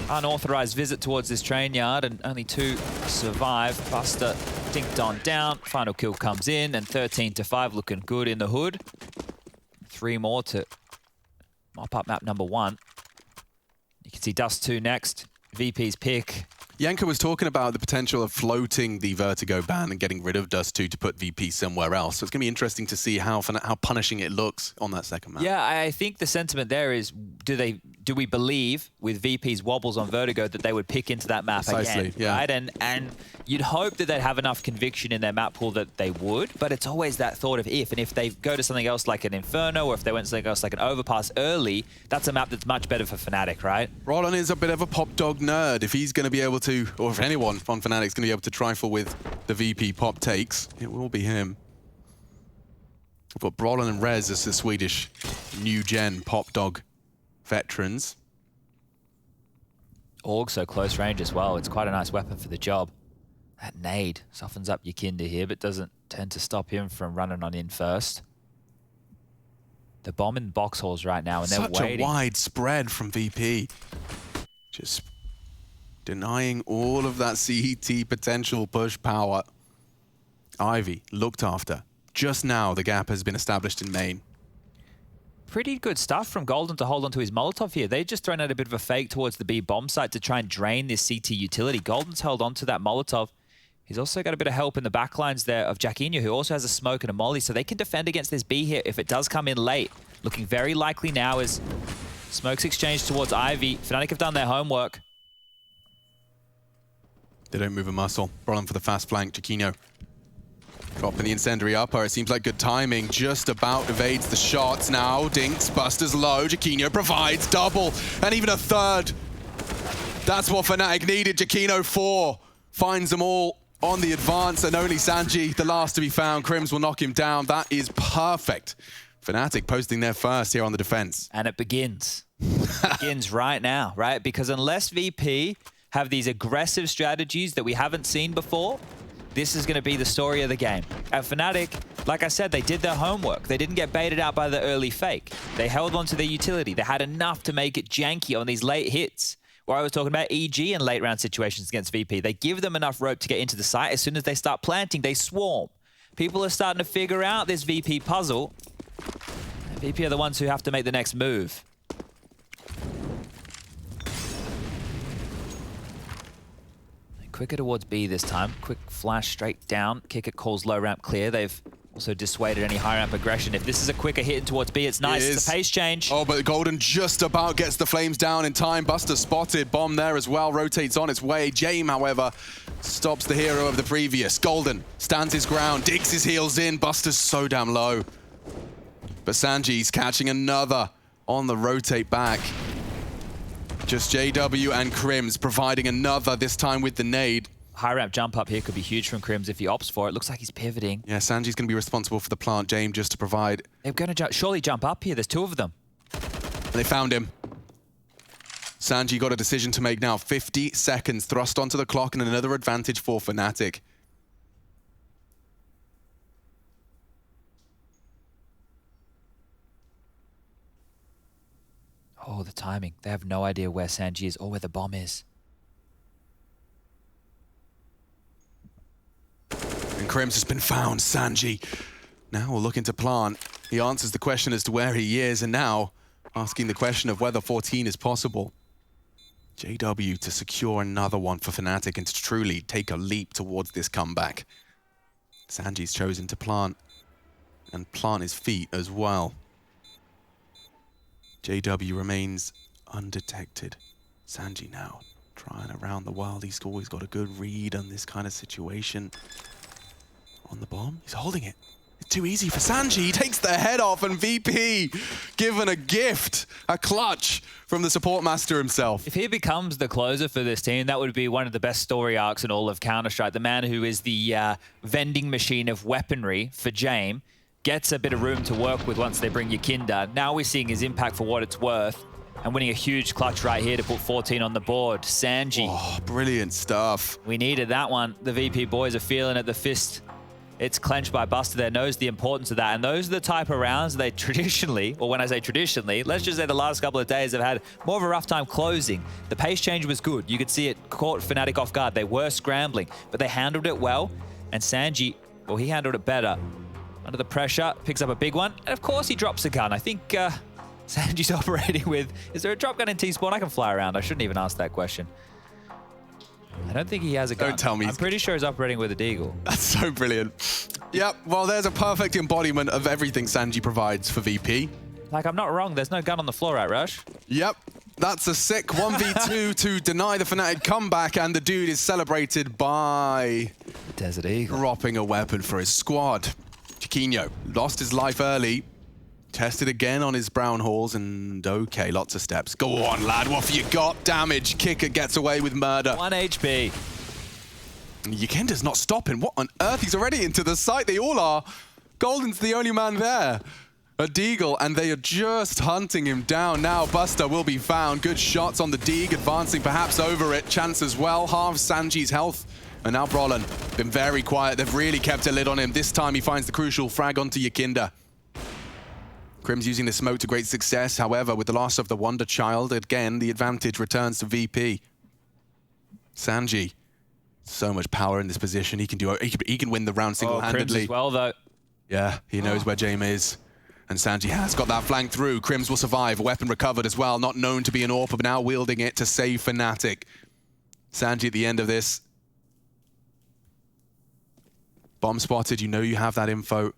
Unauthorized visit towards this train yard, and only 2 survive. Buster dinked on down. Final kill comes in, and 13-5 looking good in the hood. 3 more to mop up map number 1. You can see Dust2 next. VP's pick. Yanka was talking about the potential of floating the Vertigo ban and getting rid of Dust2 to put VP somewhere else. So it's going to be interesting to see how punishing it looks on that second map. Yeah, I think the sentiment there is, do we believe with VP's wobbles on Vertigo that they would pick into that map Precisely, again, yeah. right? And you'd hope that they'd have enough conviction in their map pool that they would, but it's always that thought of if. And if they go to something else like an Inferno, or if they went to something else like an Overpass early, that's a map that's much better for Fnatic, right? Roland is a bit of a pop dog nerd. If he's going to be able to, or if anyone on Fnatic's going to be able to trifle with the VP pop takes, it will be him. We've got Brolin and Rez as the Swedish new-gen pop dog veterans. Org so close range as well. It's quite a nice weapon for the job. That nade softens up your Kinder here, but doesn't tend to stop him from running on in first. The bomb in box halls right now, and they're waiting. Such a wide spread from VP. Just denying all of that CET potential push power. Ivy looked after. Just now, the gap has been established in main. Pretty good stuff from Golden to hold onto his Molotov here. They've just thrown out a bit of a fake towards the B bomb site to try and drain this CT utility. Golden's held onto that Molotov. He's also got a bit of help in the backlines there of Jacquinho, who also has a smoke and a molly, so they can defend against this B here if it does come in late. Looking very likely now as smokes exchanged towards Ivy. Fnatic have done their homework. They don't move a muscle. Brolin for the fast flank. Jacquinho dropping the incendiary upper. It seems like good timing. Just about evades the shots now. Dinks, Buster's low. Jacquinho provides double and even a third. That's what Fnatic needed. Jacquinho 4 finds them all on the advance, and only Sanji, the last to be found. Crims will knock him down. That is perfect. Fnatic posting their first here on the defense. And it begins. It begins right now, right? Because unless VP have these aggressive strategies that we haven't seen before, this is going to be the story of the game. At Fnatic, like I said, they did their homework. They didn't get baited out by the early fake. They held on to their utility. They had enough to make it janky on these late hits, where I was talking about EG in late round situations against VP. They give them enough rope to get into the site. As soon as they start planting, they swarm. People are starting to figure out this VP puzzle. And VP are the ones who have to make the next move. Quicker towards B this time. Quick flash straight down. Kick it calls low ramp clear. They've also dissuaded any high ramp aggression. If this is a quicker hit in towards B, it's nice. It's a pace change. Oh, but Golden just about gets the flames down in time. Buster spotted. Bomb there as well. Rotates on its way. Jame, however, stops the hero of the previous. Golden stands his ground. Digs his heels in. Buster's so damn low. But Sanji's catching another on the rotate back. Just JW and Crims providing another, this time with the nade. High ramp jump up here could be huge from Crims if he opts for it. Looks like he's pivoting. Yeah, Sanji's going to be responsible for the plant, James, just to provide. They're going to surely jump up here. There's 2 of them. And they found him. Sanji got a decision to make now. 50 seconds thrust onto the clock and another advantage for Fnatic. Oh, the timing. They have no idea where Sanji is or where the bomb is. And Crims has been found. Sanji now will look into plant. He answers the question as to where he is, and now asking the question of whether 14 is possible. JW to secure another one for Fnatic and to truly take a leap towards this comeback. Sanji's chosen to plant and plant his feet as well. JW remains undetected. Sanji now trying around the world. He's always got a good read on this kind of situation. On the bomb, he's holding it. It's too easy for Sanji. He takes the head off, and VP given a gift, a clutch from the support master himself. If he becomes the closer for this team, that would be one of the best story arcs in all of Counter-Strike. The man who is the vending machine of weaponry for Jame gets a bit of room to work with once they bring Yakinda. Now we're seeing his impact for what it's worth and winning a huge clutch right here to put 14 on the board. Sanji. Oh, brilliant stuff. We needed that one. The VP boys are feeling it. The fist It's clenched by Buster there, knows the importance of that. And those are the type of rounds they traditionally, or when I say traditionally, let's just say the last couple of days have had more of a rough time closing. The pace change was good. You could see it caught Fnatic off guard. They were scrambling, but they handled it well. And Sanji, well, he handled it better. Under the pressure, picks up a big one. And of course he drops a gun. I think Sanji's operating with, is there a drop gun in T-Spawn? I can fly around. I shouldn't even ask that question. I don't think he has a gun. Don't tell me. I'm pretty sure he's operating with a deagle. That's so brilliant. Yep, well, there's a perfect embodiment of everything Sanji provides for VP. Like, I'm not wrong. There's no gun on the floor, right, Rush? Yep, that's a sick 1v2 to deny the Fnatic comeback, and the dude is celebrated by Desert Eagle dropping a weapon for his squad. Chiquinho lost his life early, tested again on his brown halls, and okay, lots of steps. Go on, lad, what have you got? Damage, Kicker gets away with murder. 1 HP. Yikinda's not stopping. What on earth? He's already into the site. They all are. Golden's the only man there. A Deagle, and they are just hunting him down now. Buster will be found. Good shots on the Deag, advancing perhaps over it. Chance as well. Halves Sanji's health. And now Brolin, been very quiet. They've really kept a lid on him. This time he finds the crucial frag onto Yikinda. Crim's using the smoke to great success. However, with the loss of the Wonder Child, again, the advantage returns to VP. Sanji, so much power in this position. He can win the round single-handedly. Crims as well, though. Yeah, he knows where Jaime is. And Sanji has got that flank through. Crims will survive. A weapon recovered as well. Not known to be an AWP, but now wielding it to save Fnatic. Sanji at the end of this. Bomb spotted. You know you have that info.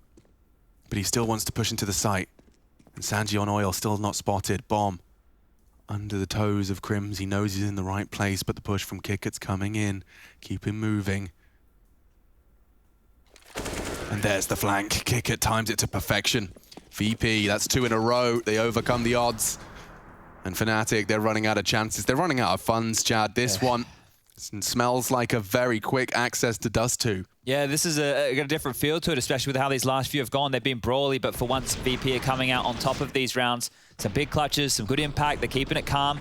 But he still wants to push into the site. And Sanji on oil, still not spotted. Bomb under the toes of Crims. He knows he's in the right place, but the push from Kickert's coming in. Keep him moving. And there's the flank. Kickert times it to perfection. VP, that's 2 in a row. They overcome the odds. And Fnatic, they're running out of chances. They're running out of funds, Chad. This one smells like a very quick access to Dust 2. Yeah, this is got a different feel to it, especially with how these last few have gone. They've been brawly, but for once, VP are coming out on top of these rounds. Some big clutches, some good impact. They're keeping it calm.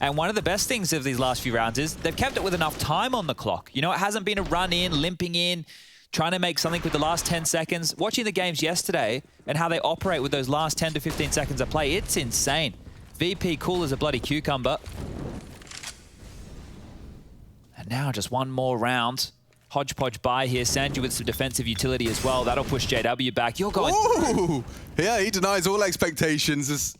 And one of the best things of these last few rounds is they've kept it with enough time on the clock. You know, it hasn't been a run in, limping in, trying to make something with the last 10 seconds. Watching the games yesterday and how they operate with those last 10 to 15 seconds of play, it's insane. VP cool as a bloody cucumber. And now just one more round. Hodgepodge by here. Sanji with some defensive utility as well. That'll push JW back. You're going... Ooh! Yeah, he denies all expectations as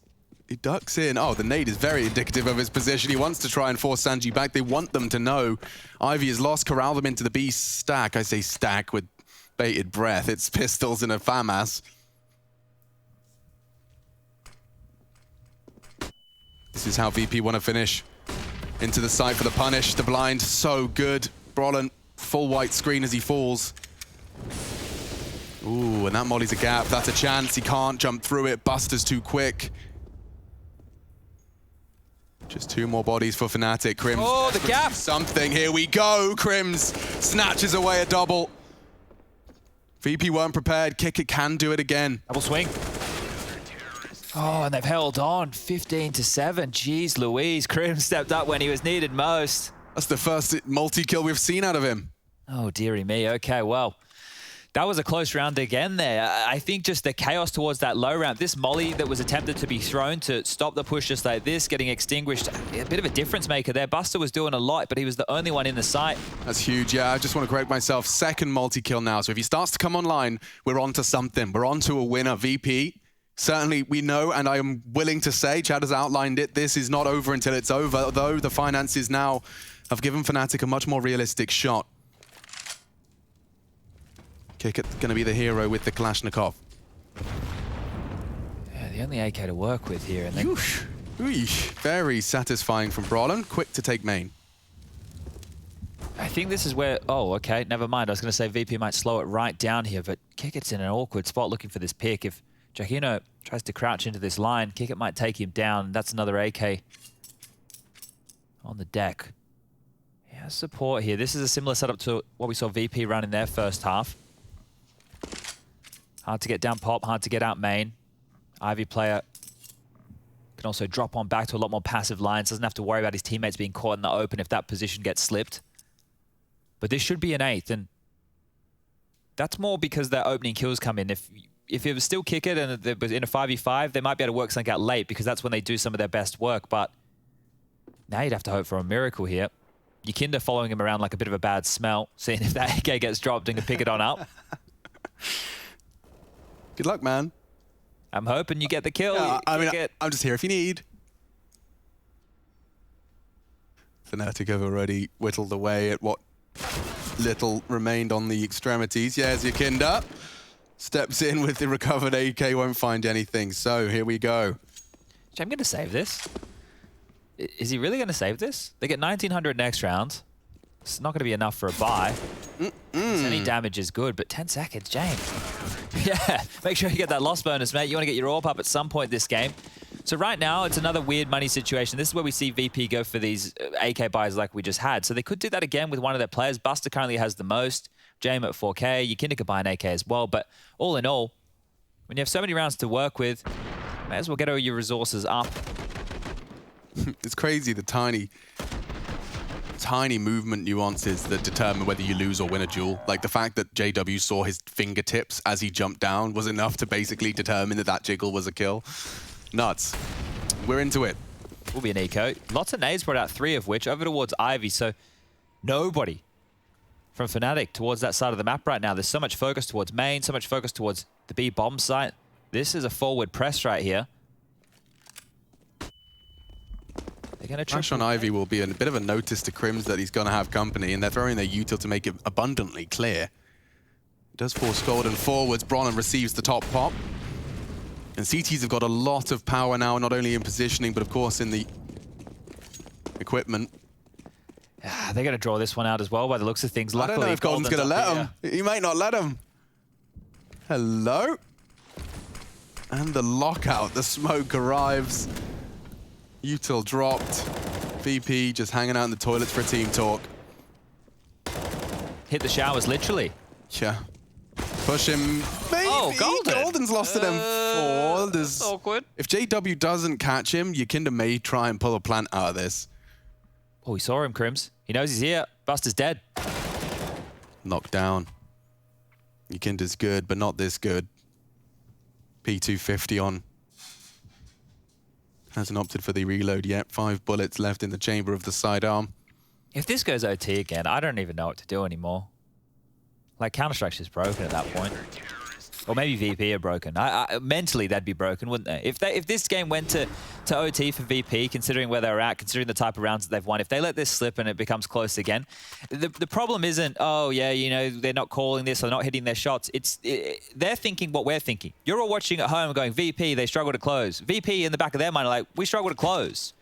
he ducks in. Oh, the nade is very indicative of his position. He wants to try and force Sanji back. They want them to know. Ivy has lost, corral them into the B stack. I say stack with bated breath. It's pistols and a FAMAS. This is how VP want to finish. Into the site for the punish. The blind, so good. Brolin, full white screen as he falls. Ooh, and that molly's a gap. That's a chance. He can't jump through it. Buster's too quick. Just 2 more bodies for Fnatic. Crims. Oh, the gap. Something. Here we go. Crims snatches away a double. VP weren't prepared. Kicker can do it again. Double swing. Oh, and they've held on. 15-7. Jeez Louise. Crims stepped up when he was needed most. That's the first multi-kill we've seen out of him. Oh, dearie me. Okay, well, that was a close round again there. I think just the chaos towards that low round. This molly that was attempted to be thrown to stop the push just like this, getting extinguished. A bit of a difference maker there. Buster was doing a lot, but he was the only one in the site. That's huge, yeah. I just want to correct myself. Second multi-kill now. So if he starts to come online, we're on to something. We're on to a winner. VP, certainly we know, and I am willing to say, Chad has outlined it, this is not over until it's over, though the finances now have given Fnatic a much more realistic shot. Kickert going to be the hero with the Kalashnikov. Yeah, the only AK to work with here. And then... Very satisfying from Brolin. Quick to take main. I think this is where... Oh, okay, never mind. I was going to say VP might slow it right down here, but Kickert's in an awkward spot looking for this pick. If Giacchino tries to crouch into this line, Kickert might take him down. That's another AK on the deck. Yeah, support here. This is a similar setup to what we saw VP run in their first half. Hard to get down pop, hard to get out main. Ivy player can also drop on back to a lot more passive lines. Doesn't have to worry about his teammates being caught in the open if that position gets slipped. But this should be an 8th, and that's more because their opening kills come in. If it was still kick it and it was in a 5v5, they might be able to work something out late because that's when they do some of their best work. But now you'd have to hope for a miracle here. Yakinda following him around like a bit of a bad smell, seeing if that AK gets dropped and can pick it on up. Good luck, man. I'm hoping you get the kill. Yeah, I'm just here if you need. Fnatic have already whittled away at what little remained on the extremities. Yeah, as Yakinda steps in with the recovered AK, won't find anything. So here we go. I'm going to save this. Is he really going to save this? They get 1900 next round. It's not going to be enough for a buy. Any damage is good, but 10 seconds, James. Yeah, make sure you get that loss bonus, mate. You want to get your AWP up at some point this game. So right now, it's another weird money situation. This is where we see VP go for these AK buys like we just had. So they could do that again with one of their players. Buster currently has the most. Jame at 4K. Yakinda could buy an AK as well. But all in all, when you have so many rounds to work with, may as well get all your resources up. It's crazy, the tiny movement nuances that determine whether you lose or win a duel. Like the fact that JW saw his fingertips as he jumped down was enough to basically determine that that jiggle was a kill. Nuts. We're into it. Will be an eco. Lots of nades brought out, 3 of which over towards Ivy. So nobody from Fnatic towards that side of the map right now. There's so much focus towards main, so much focus towards the B bomb site. This is a forward press right here. They're going to Flash on Ivy will be a bit of a notice to Crims that he's going to have company, and they're throwing their util to make it abundantly clear. It does force Golden forwards. Bronn receives the top pop. And CTs have got a lot of power now, not only in positioning, but of course in the equipment. They're going to draw this one out as well by the looks of things. Luckily, I don't know if Golden's going to let him. He might not let him. Hello? And the lockout, the smoke arrives. Util dropped. VP just hanging out in the toilets for a team talk. Hit the showers, literally. Yeah. Push him. Maybe. Oh, Golden. Golden's lost to them 4. There's, awkward. if JW doesn't catch him, Yakinda may try and pull a plant out of this. Oh, he saw him, Crims. He knows he's here. Buster's dead. Knocked down. Yakinda's good, but not this good. P250 on. Hasn't opted for the reload yet. 5 bullets left in the chamber of the sidearm. If this goes OT again, I don't even know what to do anymore. Like, Counter-Strike's just broken at that point. Or maybe VP are broken. Mentally, they'd be broken, wouldn't they? If this game went to OT for VP, considering where they're at, considering the type of rounds that they've won, if they let this slip and it becomes close again, the problem isn't, oh, yeah, you know, they're not calling this or not hitting their shots. They're thinking what we're thinking. You're all watching at home going, VP, they struggle to close. VP, in the back of their mind, are like, we struggle to close.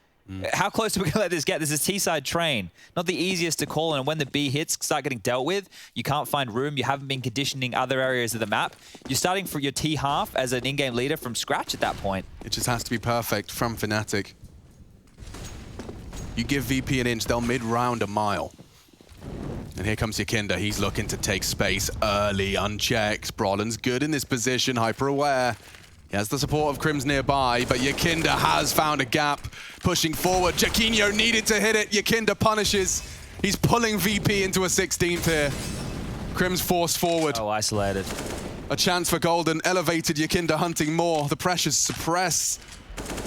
How close are we going to let this get? This is T-side train. Not the easiest to call, and when the B hits start getting dealt with, you can't find room. You haven't been conditioning other areas of the map. You're starting for your T half as an in-game leader from scratch at that point. It just has to be perfect from Fnatic. You give VP an inch, they'll mid-round a mile. And here comes Yakinda. He's looking to take space early, unchecked. Brollan's good in this position, hyper-aware. He has the support of Crims nearby, but Yakinda has found a gap. Pushing forward, Jaquinho needed to hit it. Yakinda punishes. He's pulling VP into a 16th here. Crims forced forward. Oh, isolated. A chance for Golden. Elevated, Yakinda hunting more. The pressure's suppressed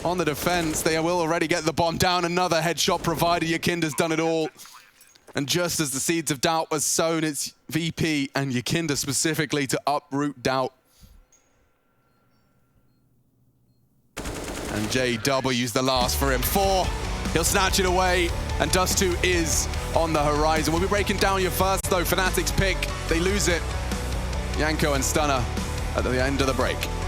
on the defense. They will already get the bomb down. Another headshot provided. Yakinda's done it all. And just as the seeds of doubt were sown, it's VP and Yakinda specifically to uproot doubt. And JW's the last for him. 4. He'll snatch it away. And Dust 2 is on the horizon. We'll be breaking down your first, though. Fnatic's pick. They lose it. Yanko and Stunner at the end of the break.